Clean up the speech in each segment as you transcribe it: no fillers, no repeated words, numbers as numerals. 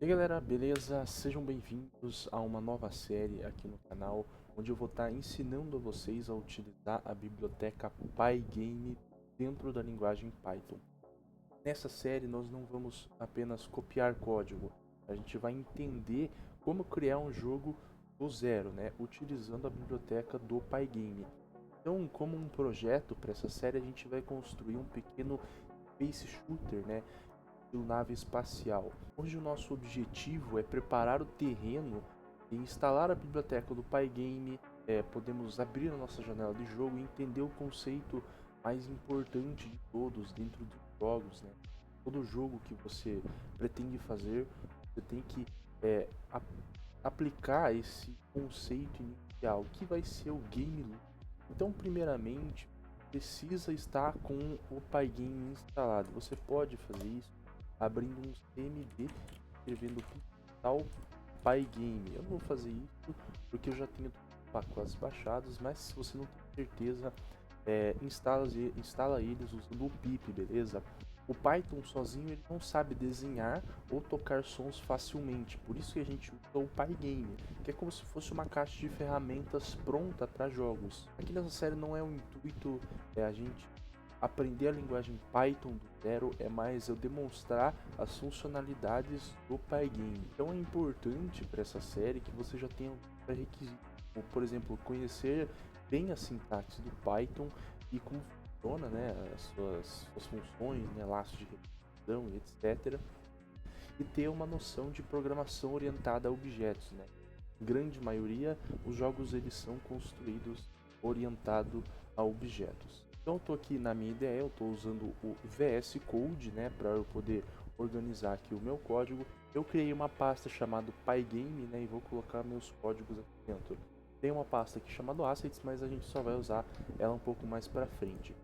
E aí galera, beleza? Sejam bem-vindos a uma nova série aqui no canal, onde eu vou estar ensinando a vocês a utilizar a biblioteca Pygame dentro da linguagem Python. Nessa série nós não vamos apenas copiar código, a gente vai entender como criar um jogo do zero, né? Utilizando a biblioteca do Pygame. Então, como um projeto para essa série, a gente vai construir um pequeno space shooter, né? Nave espacial. Hoje o nosso objetivo é preparar o terreno e instalar a biblioteca do Pygame. Podemos abrir a nossa janela de jogo e entender o conceito mais importante de todos dentro dos jogos, né? Todo jogo que você pretende fazer, você tem que é, aplicar esse conceito inicial, que vai ser o game loop. Então, primeiramente, precisa estar com o Pygame instalado. Você pode fazer isso abrindo um CMD, escrevendo tal Pygame. Eu não vou fazer isso porque eu já tenho pacotes baixados, mas se você não tem certeza, instala eles usando o pip, beleza? O Python sozinho ele não sabe desenhar ou tocar sons facilmente, por isso que a gente usa o Pygame, que é como se fosse uma caixa de ferramentas pronta para jogos. Aqui nessa série não é o intuito a gente aprender a linguagem Python do zero, é mais eu demonstrar as funcionalidades do Pygame. Então é importante para essa série que você já tenha pré-requisitos, como por exemplo conhecer bem a sintaxe do Python e como funciona, né, as suas funções, né, laços de repetição e etc. E ter uma noção de programação orientada a objetos, né? Em grande maioria, os jogos eles são construídos orientado a objetos. Então eu estou aqui na minha ideia, eu estou usando o VS Code, né, para eu poder organizar aqui o meu código. Eu criei uma pasta chamada Pygame, né, e vou colocar meus códigos aqui dentro. Tem uma pasta aqui chamada Assets, mas a gente só vai usar ela um pouco mais para frente.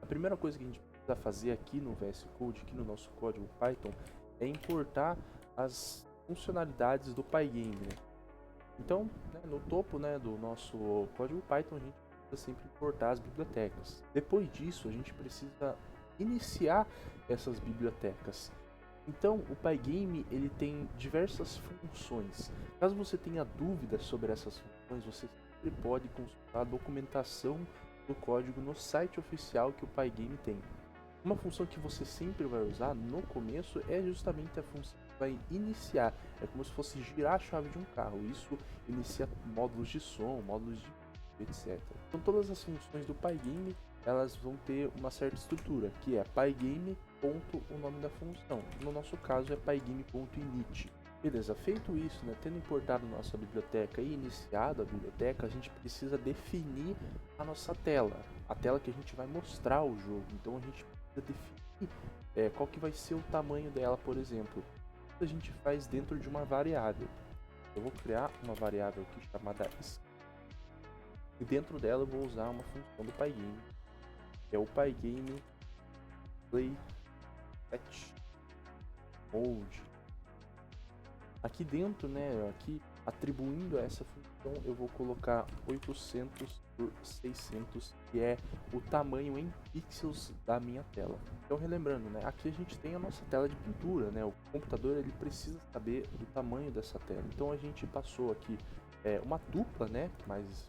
A primeira coisa que a gente precisa fazer aqui no VS Code, aqui no nosso código Python, é importar as funcionalidades do Pygame, né? Então, né, no topo, né, do nosso código Python, a gente precisa sempre importar as bibliotecas. Depois disso, a gente precisa iniciar essas bibliotecas. Então, o Pygame ele tem diversas funções. Caso você tenha dúvidas sobre essas funções, você sempre pode consultar a documentação do código no site oficial que o Pygame tem. Uma função que você sempre vai usar no começo é justamente a função que vai iniciar. É como se fosse girar a chave de um carro. Isso inicia módulos de som, módulos de etc. Então todas as funções do Pygame elas vão ter uma certa estrutura, que é pygame. O nome da função. No nosso caso é pygame.init. Beleza, feito isso, né, tendo importado nossa biblioteca e iniciado a biblioteca, a gente precisa definir a nossa tela, a tela que a gente vai mostrar o jogo. Então a gente precisa definir qual que vai ser o tamanho dela, por exemplo. Isso a gente faz dentro de uma variável. Eu vou criar uma variável aqui chamada scale, e dentro dela eu vou usar uma função do Pygame, que é o Pygame play set mode. Aqui dentro, né, aqui atribuindo a essa função, eu vou colocar 800 por 600, que é o tamanho em pixels da minha tela. Então, relembrando, né, aqui a gente tem a nossa tela de pintura, né, o computador ele precisa saber do tamanho dessa tela. Então, a gente passou aqui uma dupla, né, mais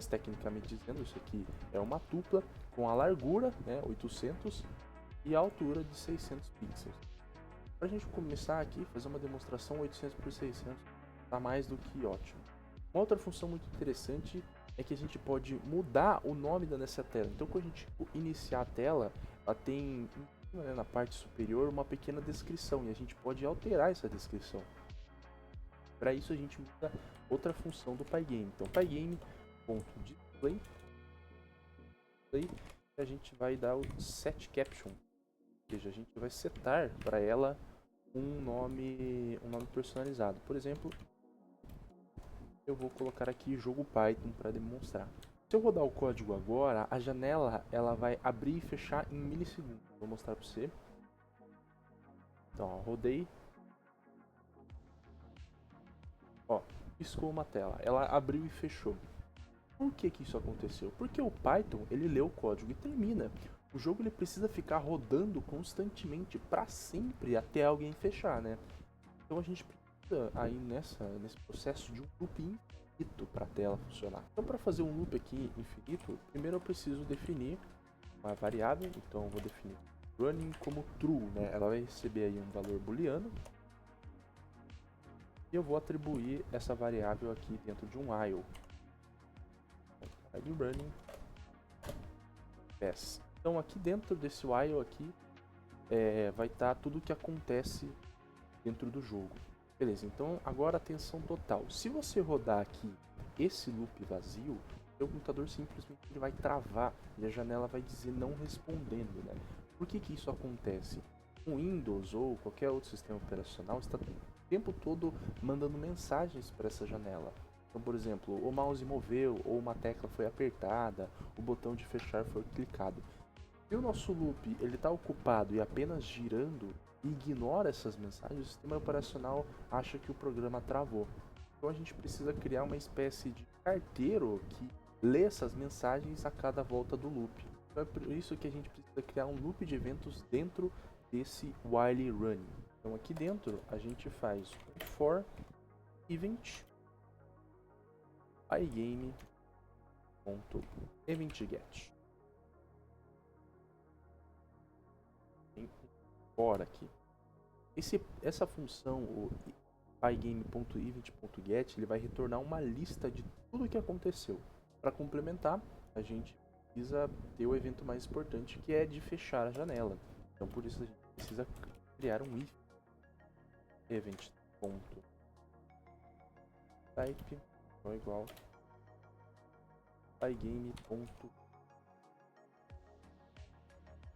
tecnicamente dizendo, isso aqui é uma dupla com a largura, né, 800, e a altura de 600 pixels. Para a gente começar aqui, fazer uma demonstração 800 por 600 está mais do que ótimo. Uma outra função muito interessante é que a gente pode mudar o nome da nossa tela. Então, quando a gente iniciar a tela, ela tem na parte superior uma pequena descrição e a gente pode alterar essa descrição. Para isso, a gente usa outra função do Pygame. Então, Pygame.display, e a gente vai dar o set caption, ou seja, a gente vai setar para ela um nome personalizado. Por exemplo, eu vou colocar aqui jogo Python para demonstrar. Se eu rodar o código agora, a janela ela vai abrir e fechar em milissegundos. Vou mostrar para você. Então, ó, rodei. Ó, piscou uma tela. Ela abriu e fechou. Por que isso aconteceu? Porque o Python ele lê o código e termina. o jogo ele precisa ficar rodando constantemente para sempre até alguém fechar, né? Então a gente precisa aí nesse processo de um loop infinito para a tela funcionar. Então para fazer um loop aqui infinito, primeiro eu preciso definir uma variável, então eu vou definir running como true, né? Ela vai receber aí um valor booleano e eu vou atribuir essa variável aqui dentro de um while. While running pass. Então aqui dentro desse while aqui vai estar tudo o que acontece dentro do jogo. Beleza, então agora atenção total. Se você rodar aqui esse loop vazio, o computador simplesmente ele vai travar e a janela vai dizer não respondendo, né? Por que isso acontece? O Windows ou qualquer outro sistema operacional está o tempo todo mandando mensagens para essa janela. Então, por exemplo, o mouse moveu ou uma tecla foi apertada, o botão de fechar foi clicado. Se o nosso loop ele está ocupado e apenas girando e ignora essas mensagens, o sistema operacional acha que o programa travou. Então a gente precisa criar uma espécie de carteiro que lê essas mensagens a cada volta do loop. Então é por isso que a gente precisa criar um loop de eventos dentro desse while running. Então aqui dentro a gente faz um for event pygame.eventGet. Tem um for aqui. Essa função, o pygame.event.get, ele vai retornar uma lista de tudo o que aconteceu. Para complementar, a gente precisa ter o evento mais importante, que é de fechar a janela. Então por isso a gente precisa criar um if event.type igual pygame.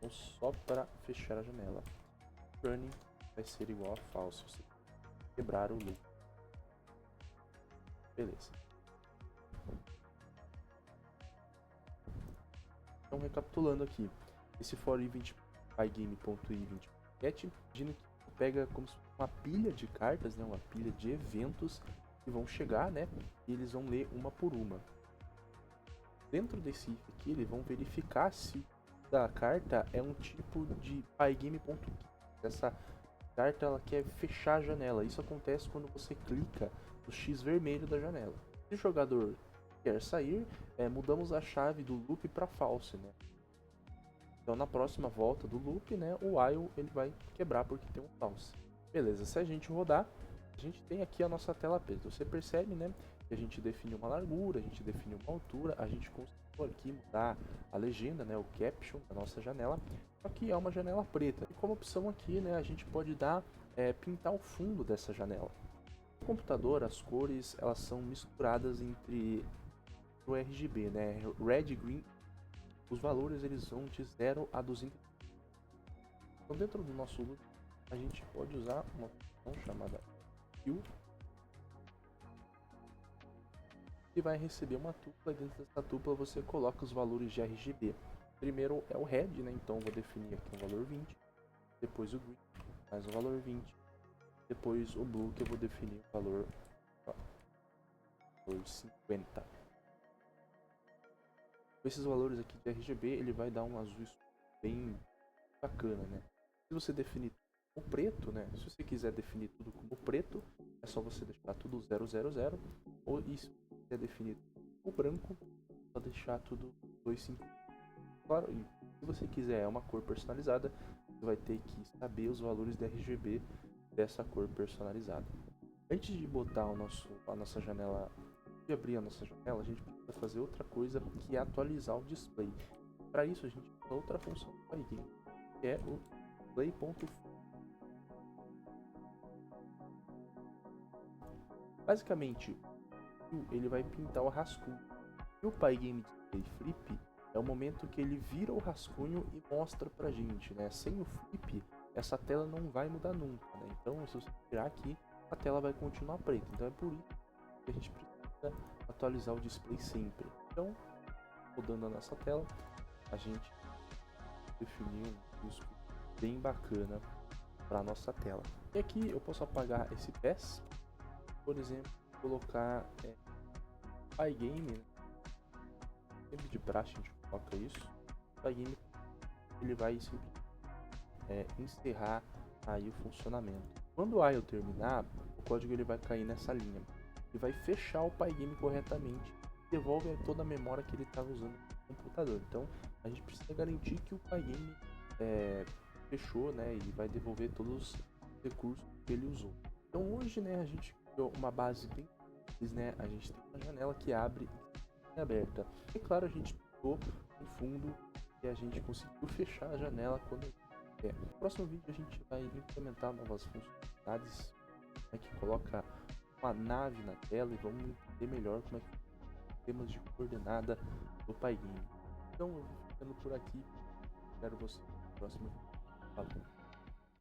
Só para fechar a janela. Running vai ser igual a false. Você quebrar o loop. Beleza. Então recapitulando aqui, esse for event pygame.event.get, imagina que pega como se fosse uma pilha de cartas, né, uma pilha de eventos que vão chegar, né, e eles vão ler uma por uma. Dentro desse if aqui, eles vão verificar se da carta é um tipo de pygame.key. Essa carta ela quer fechar a janela. Isso acontece quando você clica no X vermelho da janela. Se o jogador quer sair, mudamos a chave do loop para false, né? Então na próxima volta do loop, né, o while ele vai quebrar porque tem um false. Beleza, se a gente rodar, a gente tem aqui a nossa tela preta. Você percebe, né, que a gente definiu uma largura, a gente definiu uma altura, a gente conseguiu aqui mudar a legenda, né, o caption da nossa janela, só que é uma janela preta. E como opção aqui, né, a gente pode dar pintar o fundo dessa janela. No computador, as cores elas são misturadas entre o RGB, né, red, green. Os valores eles vão de 0 a 200. Então dentro do nosso loop a gente pode usar uma função chamada hue e vai receber uma tupla. Dentro dessa tupla você coloca os valores de RGB. Primeiro é o red, né? Então vou definir aqui um valor 20, depois o green mais um valor 20, depois o blue que eu vou definir o valor 50. Com esses valores aqui de RGB ele vai dar um azul bem bacana, né? Se você definir o preto, né? Se você quiser definir tudo como preto, é só você deixar tudo 000, ou e se você quiser definir o branco, é só deixar tudo 255. Claro, e se você quiser uma cor personalizada, você vai ter que saber os valores de RGB dessa cor personalizada. Antes de botar a nossa janela, de abrir a nossa janela, a gente precisa fazer outra coisa, que é atualizar o display. Para isso a gente usa outra função do Pygame, que é o display.full. Basicamente, ele vai pintar o rascunho. E o Pygame Display Flip é o momento que ele vira o rascunho e mostra pra gente, né? Sem o flip, essa tela não vai mudar nunca, né? Então, se você virar aqui, a tela vai continuar preta. Então é por isso que a gente precisa atualizar o display sempre. Então, rodando a nossa tela, a gente definiu um risco bem bacana para nossa tela. E aqui eu posso apagar esse pass, por exemplo, colocar Pygame, né? Sempre de praxe a gente coloca isso, Pygame ele vai encerrar aí o funcionamento. Quando o IO terminar, o código ele vai cair nessa linha e vai fechar o Pygame corretamente, devolve toda a memória que ele estava usando no computador. Então a gente precisa garantir que o Pygame fechou, né, e vai devolver todos os recursos que ele usou. Então hoje, né, a gente criou uma base bem simples, né, a gente tem uma janela que abre e aberta. E claro, a gente pegou um fundo e a gente conseguiu fechar a janela quando quer. No próximo vídeo a gente vai implementar novas funcionalidades, né, que coloca uma nave na tela e vamos entender melhor como é que temas de coordenada do Pygame. Então eu vou ficando por aqui. Espero você no próximo vídeo. Falou!